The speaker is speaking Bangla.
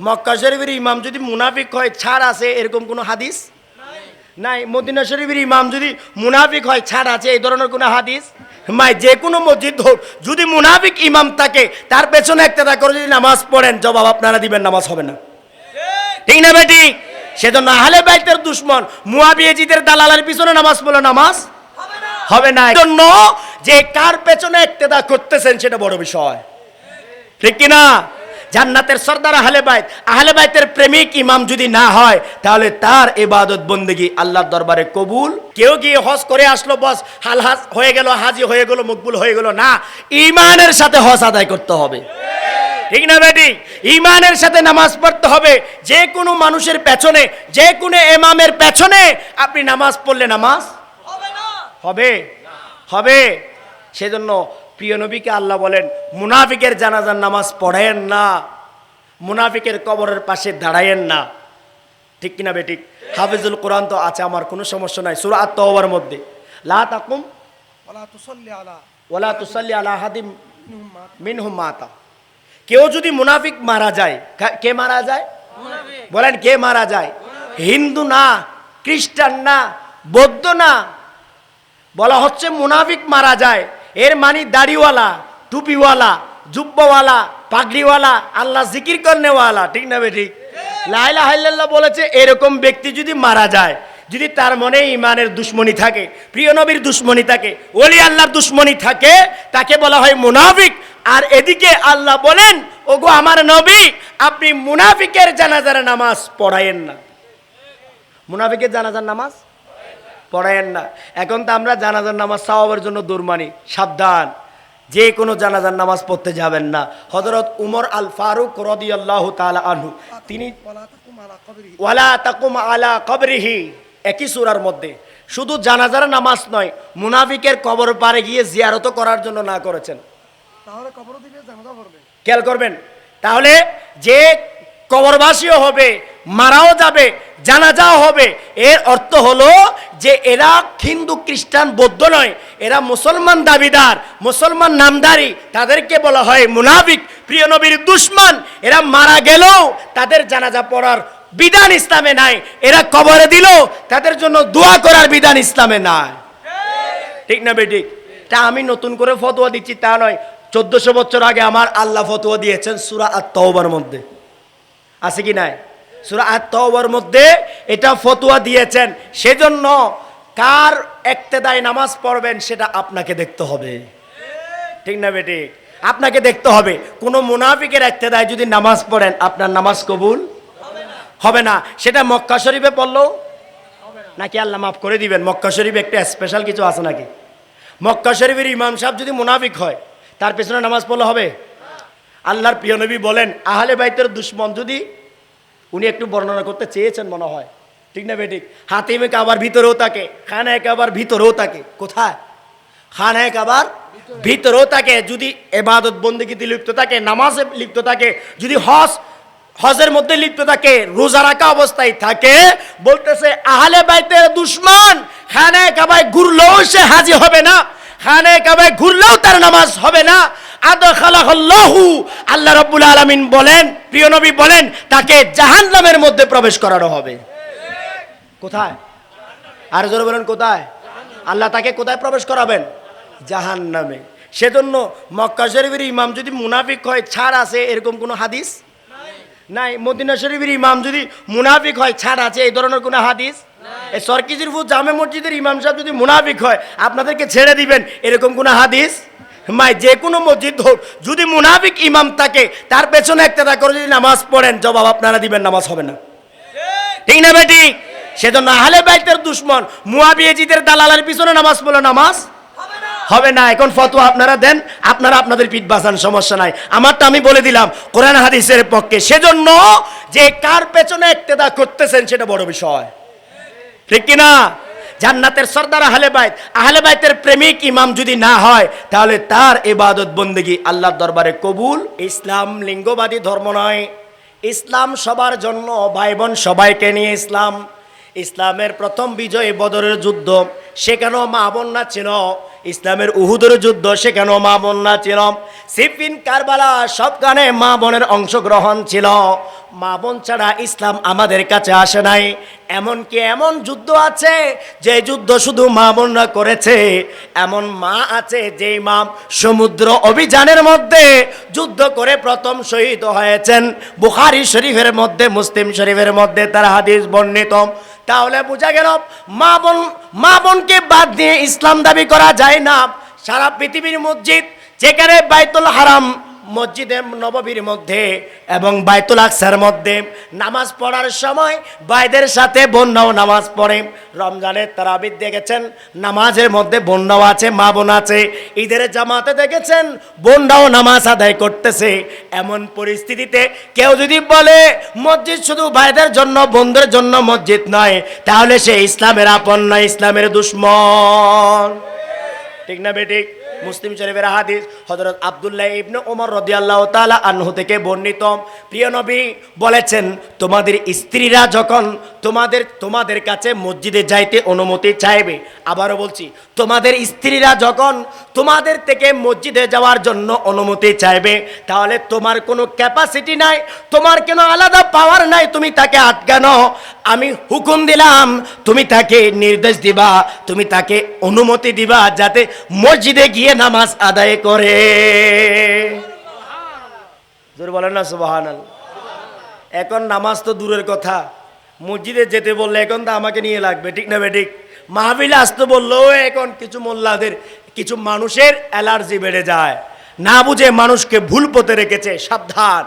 মক্কা শরীফের ইমাম যদি মুনাফিক হয় ছাড় আছে এরকম কোনো হাদিস নাই। মদিনা শরীফের ইমাম যদি মুনাফিক হয় ছাড় আছে এই ধরনের কোনো হাদিস নাই। যে কোনো মসজিদ হোক যদি মুনাফিক ইমাম থাকে তার পেছনে ইক্তেদা করে যদি নামাজ পড়েন জবাব আপনারা দিবেন, নামাজ হবে না। ঠিক না বেটি? সেজন্য আহলে বাইতের দুশমন মুয়াবিয়াজিদের দালালের পিছনে নামাজ পড়লে নামাজ হবে না। এজন্য যে কার পেছনে ইক্তেদা করতেছেন সেটা বড় বিষয়, ঠিক কি না? জান্নাতের সরদার আহলে বাইতের প্রেমিক ইমাম যদি না হয় তাহলে তার ইবাদত বন্দেগী আল্লাহর দরবারে কবুল। কেউ গিয়ে হজ করে আসলো, বস হাজ হয়ে গেল, হাজি হয়ে গেল, মকবুল হয়ে গেল না, ঈমানের সাথে হজ আদায় করতে হবে, ঠিক না বেটি? ঈমানের সাথে নামাজ পড়তে হবে। যে কোনো মানুষের পেছনে, যে কোনো ইমামের পেছনে আপনি নামাজ পড়লে নামাজ হবে হবে। সেজন্য প্রিয় নবীকে আল্লাহ বলেন মুনাফিকের জানাজার নামাজ পড়েন না, মুনাফিকের কবরের পাশে দাঁড়ায়েন না, ঠিক কিনা বেটি? হাফিজুল কোরআন তো আছে, আমার কোনো সমস্যা নাই। সূরা আত-তাওবার মধ্যে লা তাকুম ওয়ালা তুসাল্লি আলা আহাদিম মিনহুম মাতা। কেউ যদি মুনাফিক মারা যায়, কে মারা যায় বলেন? কে মারা যায়? হিন্দু না, খ্রিস্টান না, বৌদ্ধ না, বলা হচ্ছে মুনাফিক মারা যায়। এর মানে দাড়িওয়ালা, টুপিওয়ালা, জুব্বাওয়ালা, পাগড়িওয়ালা, আল্লাহ জিকির করনেওয়ালা, ঠিক না বেটি? লা ইলাহা ইল্লাল্লাহ বলেছে। এরকম ব্যক্তি যদি মারা যায়, যদি তার মনে ঈমানের দুশমনি থাকে, প্রিয় নবীর দুশমনি থাকে, ওলি আল্লাহর দুশমনি থাকে, তাকে বলা হয় মুনাফিক। আর এদিকে আল্লাহ বলেন ওগো আমার নবী, আপনি মুনাফিকের জানাজার নামাজ পড়ায়েন না, মুনাফিকের জানাজার নামাজ পড়ায়েন না। এখন তো আমরা জানাজার নামাজ সওয়াবের জন্য দৌড়মানি, সাবধান, যে কোনো জানাজার নামাজ পড়তে যাবেন না। হযরত উমর আল ফারুক রাদিয়াল্লাহু তাআলা আনহু তিনি ওয়ালা তাকুম আলা কবরিহি একই সূরার মধ্যে শুধু জানাজার নামাজ নয়, মুনাফিকের কবর পারে গিয়ে জিয়ারত করার জন্য না করেছেন। তাহলে কবরও দিবে, জানাজা পড়বে, খেয়াল করবেন। তাহলে যে কবরবাসীও হবে, মারাও যাবে, জানাজাও হবে, এর অর্থ হলো যে এরা হিন্দু, খ্রিস্টান, বৌদ্ধ নয়, এরা মুসলমান দাবিদার, মুসলমান নামধারী, তাদেরকে বলা হয় মুনাফিক, প্রিয় নবীর দুশমন। এরা মারা গেলেও তাদের জানাজা পড়ার বিধান ইসলামে নাই, এরা কবরে দিল তাদের জন্য দোয়া করার বিধান ইসলামে নাই, ঠিক না বেটি? তা আমি নতুন করে ফতোয়া দিচ্ছি তা নয়, 1400 বছর আগে আমার আল্লাহ ফতোয়া দিয়েছেন সূরা আত-তাওবার মধ্যে, আছে কি নাই? সূরা আত-তাওবার মধ্যে এটা ফতোয়া দিয়েছেন। সেজন্য কার ইক্তেদায় নামাজ পড়বেন সেটা আপনাকে দেখতে হবে, ঠিক না বেটি? আপনাকে দেখতে হবে। কোন মুনাফিকের ইক্তেদায় যদি নামাজ পড়েন আপনার নামাজ কবুল হবে না। সেটা মক্কা শরীফে পড়লো নাকি আল্লাহ মাফ করে দিবেন। মক্কা শরীফে একটা স্পেশাল কিছু আছে নাকি? মক্কা শরীফের ইমাম সাহেব যদি মুনাফিক হয় তার পেছনে নামাজ পড়লে হবে? আল্লাহর প্রিয় নবী বলেন আহলে বাইতের দুশমন যদি, উনি একটু বর্ণনা করতে চেয়েছেন মনে হয়, ঠিক না বেঠিক? হাতিমে কাবার ভিতরেও থাকে, খানায় কাবার ভিতরেও থাকে। কোথায়? খানায় কাবার ভিতরেও থাকে। যদি ইবাদত বন্দেগীতে লিপ্ত থাকে, নামাজে লিপ্ত থাকে, যদি হজের মধ্যে লিপ্ত থাকে, রোজা রাখা অবস্থায় থাকে, বলতেছে আহলে বাইতের দুশমন খানায় কাবায় ঘুরলেও সে হাজি হবে না, খানায় কাবায় ঘুরলেও তার নামাজ হবে না। আদখালাহুল্লাহু, আল্লাহ রাব্বুল আলামিন বলেন, প্রিয় নবী বলেন, তাকে জাহান্নামের মধ্যে প্রবেশ করানো হবে। কোথায়? আর জোরে বলেন কোথায়? আল্লাহ তাকে কোথায় প্রবেশ করাবেন? জাহান্নামে। সেজন্য মক্কা শরীফের ইমাম যদি মুনাফিক হয় ছাড় আছে এরকম কোনো হাদিস নাই। মদিনা শরীফের ইমাম যদি মুনাফিক হয় ছাড় আছে এই ধরনের কোনো হাদিস নাই। এই সরকিজিরপুর জামে মসজিদের ইমাম সাহেব যদি মুনাফিক হয় আপনাদেরকে ছেড়ে দিবেন এরকম কোনো হাদিস নাই। যে কোনো মসজিদ হোক যদি মুনাফিক ইমাম থাকে তার পেছনে ইক্তেদা করে যদি নামাজ পড়েন জবাব আপনারা দিবেন, নামাজ হবে না, ঠিক না বেটি? সেজন্য আহলে বাইতের দুশমন মুয়াবিয়াজিদের দালালের পিছনে নামাজ পড়লে নামাজ হবে না। এখন ফতোয়া আপনারা দেন, আপনারা আপনাদের পিঠ বাঁচান, সমস্যা নাই। আমারটা আমি বলে দিলাম কোরআন হাদিসের পক্ষে। সেজন্য যে কার পেছনে ইক্তেদা করতেছেন সেটা বড় বিষয়, ঠিক কি না? জান্নাতের সরদার আহলে বাইতের প্রেমিক ইমাম যদি না হয় তাহলে তার ইবাদত বন্দেগী আল্লাহর দরবারে কবুল। ইসলাম লিঙ্গবাদী ধর্ম নয়, ইসলাম সবার জন্য, ভাই বোন সবাইকে নিয়ে ইসলাম। ইসলামের প্রথম বিজয় বদরের যুদ্ধ, সেখানেও মা বোনরা ছিল, ইসলামের উহুদের যুদ্ধ সেখানেও মা বোনরা ছিল, সিফিন কারবালা সবখানে মা বোনের অংশগ্রহণ ছিল। মা বোন ছাড়া ইসলাম আমাদের কাছে আসে নাই। এমনকি এমন যুদ্ধ আছে যে যুদ্ধ শুধু মা বোনরা করেছে, এমন মা আছে যেই মা সমুদ্র অভিযানের মধ্যে যুদ্ধ করে প্রথম শহীদ হয়েছেন। বুখারী শরীফের মধ্যে, মুসলিম শরীফের মধ্যে তার হাদিস বর্ণিত। তাহলে বোঝা গেল মা বোনকে বাদ দিয়ে ইসলাম দাবি করা যায় না। সারা পৃথিবীর মসজিদ, যেখানে বাইতুল হারাম মসজিদে নববীর মধ্যে এবং বাইতুল আকসার মধ্যে নামাজ পড়ার সময় ভাইদের সাথে বোনরাও নামাজ পড়ে। রমজানের তারাবির দেখেছেন নামাজের মধ্যে বোনরাও আছে, মা বোন আছে। ঈদের জামাতে দেখেছেন বোনরাও নামাজ আদায় করতেছে। এমন পরিস্থিতিতে কেউ যদি বলে মসজিদ শুধু ভাইদের জন্য, বোনদের জন্য মসজিদ নয়, তাহলে সে ইসলামের আপন নয়, ইসলামের দুশ্মন। ঠিক না বেঠিক? মুসলিম শরীফের হাদিস হযরত আব্দুল্লাহ ইবনে ওমর রাদিয়াল্লাহু তাআলা আনহু থেকে বর্ণিত। প্রিয় নবী বলেছেন, তোমাদের স্ত্রীরা যখন তোমাদের কাছে মসজিদে যাইতে অনুমতি চাইবে, আবারও বলছি, তোমাদের স্ত্রীরা যখন তোমাদের থেকে মসজিদে যাওয়ার জন্য অনুমতি চাইবে, তাহলে তোমার কোনো ক্যাপাসিটি নাই, তোমার কোনো আলাদা পাওয়ার নাই, তুমি তাকে আটকানো। আমি হুকুম দিলাম, তুমি তাকে নির্দেশ দিবা, তুমি তাকে অনুমতি দিবা যাতে মসজিদে গিয়ে নামাজ আদায় করে। জোরে বলেন না সুবহানাল্লাহ। এখন নামাজ তো দূরের কথা, মসজিদে যেতে বললে এখন তো আমাকে নিয়ে লাগবে। ঠিক না বেঠিক? মাহফিলে আসতে বললেও এখন কিছু মোল্লাদের, কিছু মানুষের অ্যালার্জি বেড়ে যায়, না বুঝে মানুষকে ভুল পথে রেখেছে। সাবধান।